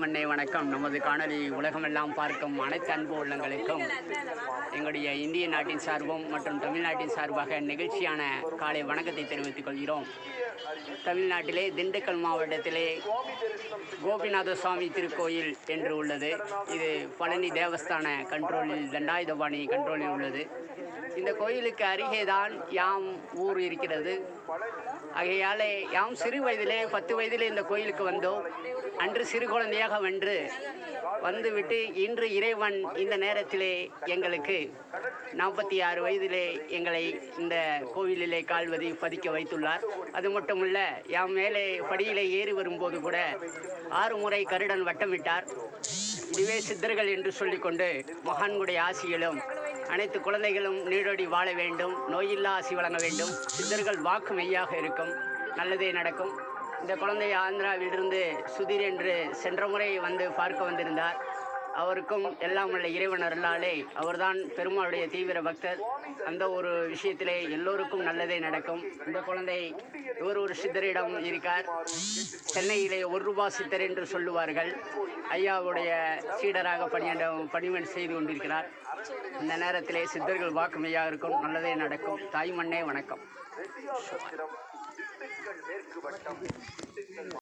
மண்ணே வணக்கம். நமது காணொலி உலகமெல்லாம் பார்க்கும் அனைத்து அன்பு உள்ளங்களுக்கும் எங்களுடைய இந்திய நாட்டின் சார்பும் மற்றும் தமிழ்நாட்டின் சார்பாக நிகழ்ச்சியான காலை வணக்கத்தை தெரிவித்துக் கொள்கிறோம். தமிழ்நாட்டிலே திண்டுக்கல் மாவட்டத்திலே கோபிநாத சுவாமி திருக்கோயில் என்று உள்ளது. இது பழனி தேவஸ்தான கண்ட்ரோலில் தண்டாயுதபாணி கண்ட்ரோலில் உள்ளது. இந்த கோயிலுக்கு அருகேதான் யாம் ஊர் இருக்கிறது. ஆகையாலே யாம் சிறு வயதிலே 10 வயதிலே இந்த கோயிலுக்கு வந்தோம். அன்று சிறு குழந்தையாக வந்துவிட்டு இன்று இறைவன் இந்த நேரத்திலே எங்களுக்கு 46 வயதிலே எங்களை இந்த கோவிலிலே கால்வதி பதிக்க வைத்துள்ளார். அது மட்டுமல்ல, யாம் மேலே படியிலே ஏறி வரும்போது கூட 6 முறை கருடன் வட்டமிட்டார். இதுவே சித்தர்கள் என்று சொல்லிக்கொண்டு மகான்களுடைய ஆசிகளும் அனைத்து குழந்தைகளும் நீடோடி வாழ வேண்டும், நோயில்லா ஆசி வழங்க வேண்டும், சித்தர்கள் வாக்கு மெய்யாக இருக்கும், நல்லதே நடக்கும். இந்த குழந்தை ஆந்திராவிலிருந்து சுதீர் என்று சென்ற முறை வந்து பார்க்க வந்திருந்தார். அவருக்கும் எல்லாம் உள்ள இறைவன் அருளாலே அவர்தான் பெருமாளுடைய தீவிர பக்தர். அந்த ஒரு விஷயத்திலே எல்லோருக்கும் நல்லதே நடக்கும். இந்த குழந்தை ஒரு சித்தரிடம் இருக்கார். சென்னையிலே 1 ரூபாய் சித்தர் என்று சொல்லுவார்கள். ஐயாவுடைய சீடராக பணிமன் செய்து கொண்டிருக்கிறார். இந்த நேரத்திலே சித்தர்கள் வாக்குமையாக இருக்கும், நல்லதே நடக்கும். தாய் மண்ணே வணக்கம்.